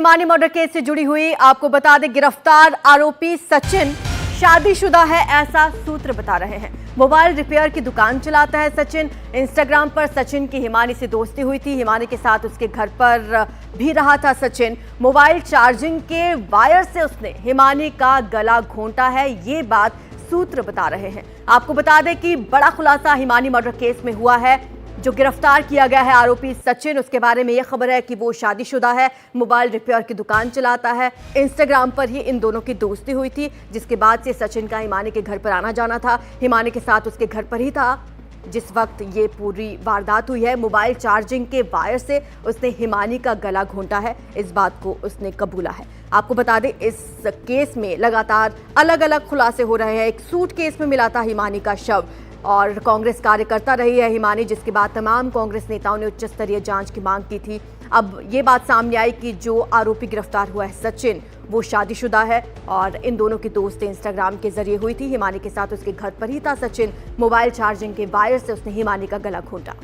Himani murder case से जुड़ी हुई आपको बता दें, गिरफ्तार आरोपी सचिन शादीशुदा है, ऐसा सूत्र बता रहे हैं। मोबाइल रिपेयर की दुकान चलाता है सचिन। इंस्टाग्राम पर सचिन की हिमानी से दोस्ती हुई थी। हिमानी के साथ उसके घर पर भी रहा था सचिन। मोबाइल चार्जिंग के वायर से उसने हिमानी का गला घोंटा है, ये बात सूत्र बता रहे हैं। आपको बता दें कि बड़ा खुलासा हिमानी मर्डर केस में हुआ है। जो गिरफ्तार किया गया है आरोपी सचिन, उसके बारे में यह खबर है कि वो शादीशुदा है, मोबाइल रिपेयर की दुकान चलाता है। इंस्टाग्राम पर ही इन दोनों की दोस्ती हुई थी, जिसके बाद से सचिन का हिमानी के घर पर आना जाना था। हिमानी के साथ उसके घर पर ही था जिस वक्त ये पूरी वारदात हुई है। मोबाइल चार्जिंग के वायर से उसने हिमानी का गला घोंटा है, इस बात को उसने कबूला है। आपको बता दें, इस केस में लगातार अलग अलग खुलासे हो रहे हैं। एक सूटकेस में मिला था हिमानी का शव और कांग्रेस कार्यकर्ता रही है हिमानी, जिसके बाद तमाम कांग्रेस नेताओं ने उच्च स्तरीय जांच की मांग की थी। अब ये बात सामने आई कि जो आरोपी गिरफ्तार हुआ है सचिन, वो शादीशुदा है और इन दोनों की दोस्ती इंस्टाग्राम के जरिए हुई थी। हिमानी के साथ उसके घर पर ही था सचिन। मोबाइल चार्जिंग के वायर से उसने हिमानी का गला घोंटा।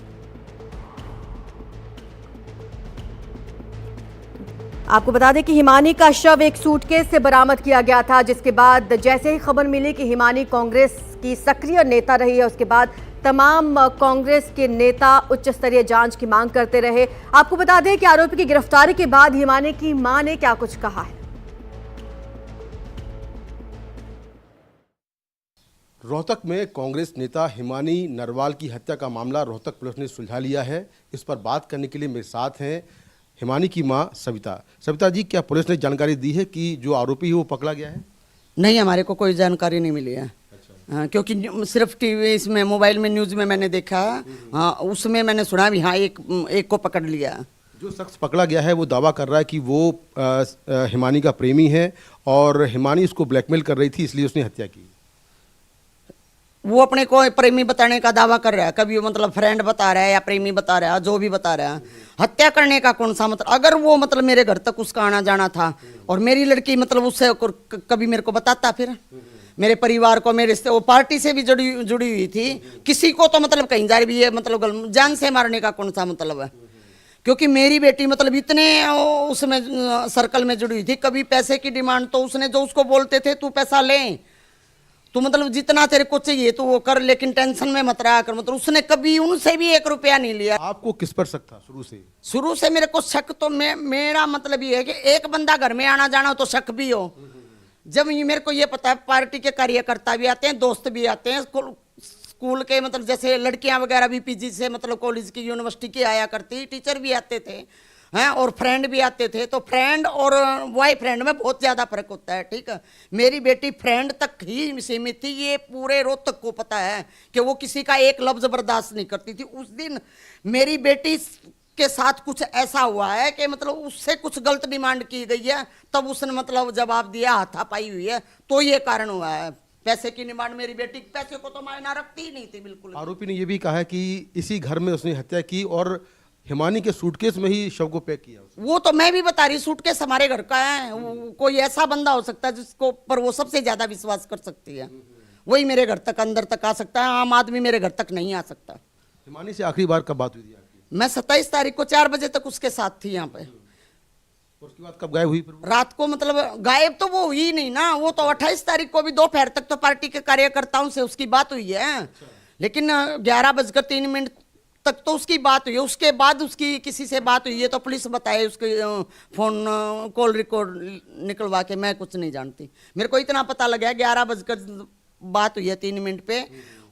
आपको बता दें कि हिमानी का शव एक सूटकेस से बरामद किया गया था, जिसके बाद जैसे ही खबर मिली कि हिमानी कांग्रेस की सक्रिय नेता रही है, उसके बाद तमाम कांग्रेस के नेता उच्च स्तरीय जांच की मांग करते रहे। आपको बता दें कि आरोपी की गिरफ्तारी के बाद हिमानी की मां ने क्या कुछ कहा है। रोहतक में कांग्रेस नेता हिमानी नरवाल की हत्या का मामला रोहतक पुलिस ने सुलझा लिया है। इस पर बात करने के लिए मेरे साथ हैं हिमानी की मां सविता। सविता जी, क्या पुलिस ने जानकारी दी है कि जो आरोपी है वो पकड़ा गया है? नहीं, हमारे को कोई जानकारी नहीं मिली है। हाँ, क्योंकि सिर्फ टीवी इसमें मोबाइल में न्यूज़ में मैंने देखा। हाँ, उसमें मैंने सुना भी, हाँ एक को पकड़ लिया। जो शख्स पकड़ा गया है वो दावा कर रहा है कि वो हिमानी का प्रेमी है और हिमानी उसको ब्लैकमेल कर रही थी, इसलिए उसने हत्या की। वो अपने को प्रेमी बताने का दावा कर रहा है, कभी वो मतलब फ्रेंड बता रहा है या प्रेमी बता रहा है, जो भी बता रहा है। हत्या करने का कौन सा मतलब, अगर वो मतलब मेरे घर तक उसका आना जाना था और मेरी लड़की मतलब उससे कभी मेरे को बताता, फिर मेरे परिवार को, मेरे रिश्ते, वो पार्टी से भी जुड़ी हुई थी, किसी को तो मतलब कहीं जा रही भी है, मतलब जान से मारने का कौन सा मतलब है। क्योंकि मेरी बेटी मतलब इतने उसमें सर्कल में जुड़ी हुई थी, कभी पैसे की डिमांड तो उसने, जो उसको बोलते थे तू पैसा ले, तो मतलब जितना तेरे को चाहिए तो वो कर, लेकिन टेंशन में मत रहा कर, मतलब उसने कभी उनसे भी 1 रुपया नहीं लिया। आपको किस पर शक था शुरू से मेरे को शक तो मेरा मतलब ये है कि एक बंदा घर में आना जाना हो तो शक भी हो। जब मेरे को ये पता है पार्टी के कार्यकर्ता भी आते हैं, दोस्त भी आते हैं, स्कूल के मतलब जैसे लड़कियां वगैरह भी पीजी से मतलब कॉलेज की यूनिवर्सिटी की आया करती, टीचर भी आते थे हैं, और फ्रेंड भी आते थे। तो फ्रेंड और बॉय फ्रेंड में बहुत ज़्यादा फर्क होता है, ठीक है। मेरी बेटी फ्रेंड तक ही सीमित थी, ये पूरे रोहतक को पता है कि वो किसी का एक लफ्ज़ बर्दाश्त नहीं करती थी। उस दिन मेरी बेटी के साथ कुछ ऐसा हुआ है कि मतलब उससे कुछ गलत डिमांड की गई है, तब उसने मतलब जवाब दिया, हाथापाई हुई है, तो ये कारण हुआ है। पैसे की डिमांड, मेरी बेटी पैसे को तो मायना रखती ही नहीं थी बिल्कुल। आरोपी ने यह भी कहा है कि इसी घर में उसने हत्या की और हिमानी के सूटकेस में ही शव को पैक किया। वो तो मैं भी बता रही, सूटकेस हमारे घर का है। कोई ऐसा बंदा हो सकता है जिसको पर वो सबसे ज्यादा विश्वास कर सकती है, वही मेरे घर तक अंदर तक आ सकता है, आम आदमी मेरे घर तक नहीं आ सकता। हिमानी से आखिरी बार कब बात हुई थी आपकी? मैं 27 तारीख को 4 बजे तक उसके साथ थी यहाँ पे। उसके बाद कब गायब हुई फिर? रात को मतलब गायब तो वो हुई नहीं ना, वो तो 28 तारीख को भी दोपहर तक तो पार्टी के कार्यकर्ताओं से उसकी बात हुई है। लेकिन 11:03 तक तो उसकी बात हुई है। उसके बाद उसकी किसी से बात हुई है तो पुलिस बताए, उसके फोन कॉल रिकॉर्ड निकलवा के, मैं कुछ नहीं जानती। मेरे को इतना पता लगा 11 बात हुई है 3 पे।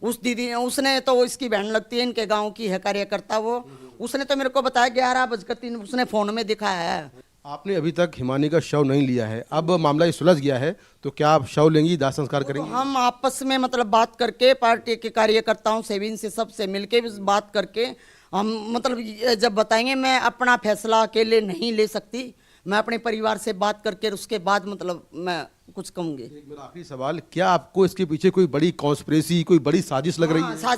उस दीदी, उसने तो इसकी बहन लगती है, इनके गांव की है कार्यकर्ता, वो उसने तो मेरे को बताया 11:03 उसने फोन में दिखाया है। आपने अभी तक हिमानी का शव नहीं लिया है, अब मामला ये सुलझ गया है, तो क्या आप शव लेंगी, दाह संस्कार करेंगी? तो हम आपस में मतलब बात करके, पार्टी के कार्यकर्ताओं से भी, इनसे सबसे मिलके भी बात करके हम मतलब जब बताएंगे। मैं अपना फैसला अकेले नहीं ले सकती, मैं अपने परिवार से बात करके उसके बाद मतलब मैं कुछ कहूँगी। मेरा आखिरी सवाल, क्या आपको इसके पीछे कोई बड़ी कॉन्स्पिरेसी, कोई बड़ी साजिश लग रही है?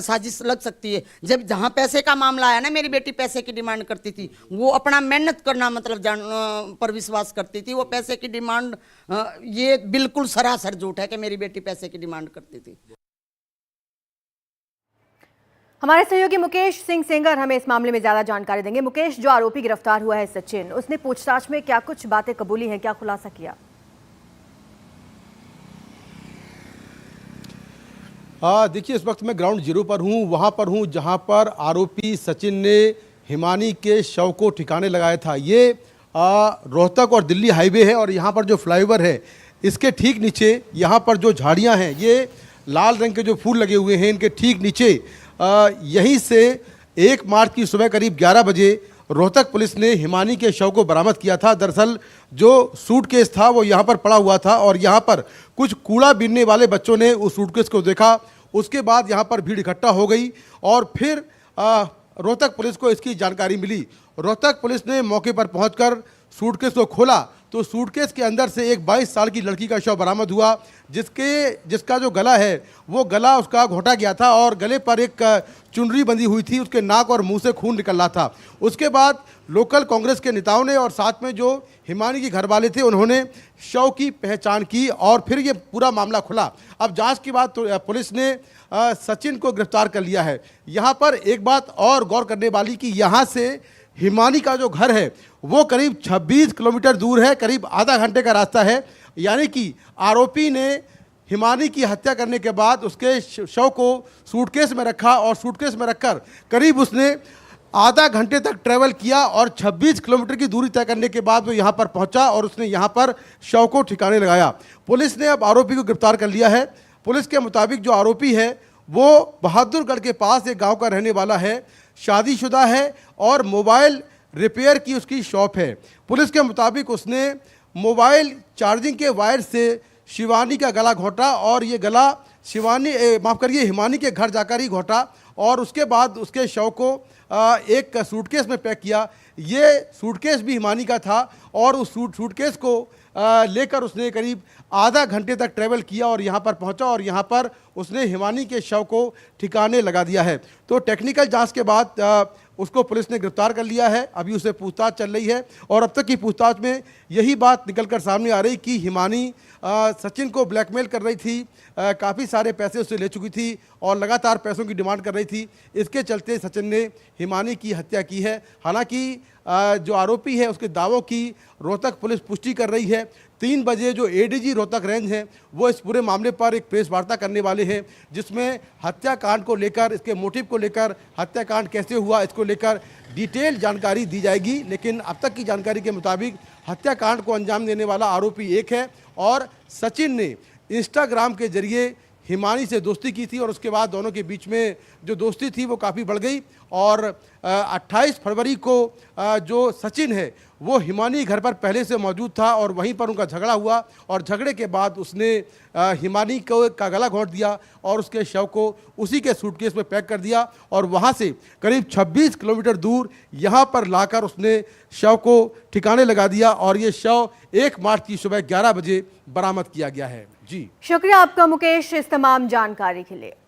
साजिश लग सकती है। जब जहाँ पैसे का मामला आया ना, मेरी बेटी पैसे की डिमांड करती थी, वो अपना मेहनत करना मतलब पर विश्वास करती थी। वो पैसे की डिमांड, ये बिल्कुल सरासर झूठ है कि मेरी बेटी पैसे की डिमांड करती थी। हमारे सहयोगी मुकेश सिंह सेंगर हमें इस मामले में ज्यादा जानकारी देंगे। मुकेश, जो आरोपी गिरफ्तार हुआ है सचिन, उसने पूछताछ में क्या कुछ बातें कबूली हैं, क्या खुलासा किया? देखिए, इस वक्त मैं ग्राउंड जीरो पर हूँ, वहाँ पर हूँ जहाँ पर आरोपी सचिन ने हिमानी के शव को ठिकाने लगाया था। ये रोहतक और दिल्ली हाईवे है और यहाँ पर जो फ्लाईओवर है इसके ठीक नीचे यहाँ पर जो झाड़ियाँ हैं, ये लाल रंग के जो फूल लगे हुए हैं, इनके ठीक नीचे यहीं से 1 मार्च की सुबह करीब 11 बजे रोहतक पुलिस ने हिमानी के शव को बरामद किया था। दरअसल जो सूटकेस था वो यहाँ पर पड़ा हुआ था और यहाँ पर कुछ कूड़ा बीनने वाले बच्चों ने उस सूटकेस को देखा। उसके बाद यहाँ पर भीड़ इकट्ठा हो गई और फिर रोहतक पुलिस को इसकी जानकारी मिली। रोहतक पुलिस ने मौके पर पहुंचकर सूटकेस को खोला तो सूटकेस के अंदर से एक 22 साल की लड़की का शव बरामद हुआ, जिसका जो गला है वो गला उसका घोटा गया था और गले पर एक चुनरी बंधी हुई थी। उसके नाक और मुंह से खून निकल रहा था। उसके बाद लोकल कांग्रेस के नेताओं ने और साथ में जो हिमानी के घर वाले थे उन्होंने शव की पहचान की और फिर ये पूरा मामला खुला। अब जांच के बाद तो पुलिस ने सचिन को गिरफ्तार कर लिया है। यहाँ पर एक बात और गौर करने वाली कि यहाँ से हिमानी का जो घर है वो करीब 26 किलोमीटर दूर है, करीब आधा घंटे का रास्ता है। यानी कि आरोपी ने हिमानी की हत्या करने के बाद उसके शव को सूटकेस में रखा और सूटकेस में रखकर करीब उसने आधा घंटे तक ट्रैवल किया और 26 किलोमीटर की दूरी तय करने के बाद वो यहाँ पर पहुँचा और उसने यहाँ पर शव को ठिकाने लगाया। पुलिस ने अब आरोपी को गिरफ्तार कर लिया है। पुलिस के मुताबिक जो आरोपी है वो बहादुरगढ़ के पास एक गाँव का रहने वाला है, शादीशुदा है और मोबाइल रिपेयर की उसकी शॉप है। पुलिस के मुताबिक उसने मोबाइल चार्जिंग के वायर से शिवानी का गला घोंटा और ये गला हिमानी के घर जाकर ही घोंटा और उसके बाद उसके शव को एक सूटकेस में पैक किया। ये सूटकेस भी हिमानी का था और उस सूटकेस को लेकर उसने करीब आधा घंटे तक ट्रैवल किया और यहाँ पर पहुँचा और यहाँ पर उसने हिमानी के शव को ठिकाने लगा दिया है। तो टेक्निकल जांच के बाद उसको पुलिस ने गिरफ्तार कर लिया है। अभी उसे पूछताछ चल रही है और अब तक की पूछताछ में यही बात निकलकर सामने आ रही कि हिमानी सचिन को ब्लैकमेल कर रही थी, काफ़ी सारे पैसे उससे ले चुकी थी और लगातार पैसों की डिमांड कर रही थी। इसके चलते सचिन ने हिमानी की हत्या की है। हालांकि जो आरोपी है उसके दावों की रोहतक पुलिस पुष्टि कर रही है। 3 बजे जो एडीजी रोहतक रेंज है वो इस पूरे मामले पर एक प्रेस वार्ता करने वाले हैं, जिसमें हत्याकांड को लेकर, इसके मोटिव को लेकर, हत्याकांड कैसे हुआ इसको लेकर डिटेल जानकारी दी जाएगी। लेकिन अब तक की जानकारी के मुताबिक हत्याकांड को अंजाम देने वाला आरोपी एक है और सचिन ने इंस्टाग्राम के जरिए हिमानी से दोस्ती की थी और उसके बाद दोनों के बीच में जो दोस्ती थी वो काफ़ी बढ़ गई और 28 फरवरी को जो सचिन है वो हिमानी घर पर पहले से मौजूद था और वहीं पर उनका झगड़ा हुआ और झगड़े के बाद उसने हिमानी का गला घोंट दिया और उसके शव को उसी के सूटकेस में पैक कर दिया और वहाँ से करीब 26 किलोमीटर दूर यहाँ पर लाकर उसने शव को ठिकाने लगा दिया और ये शव 1 मार्च की सुबह 11 बजे बरामद किया गया है। जी शुक्रिया आपका मुकेश इस तमाम जानकारी के लिए।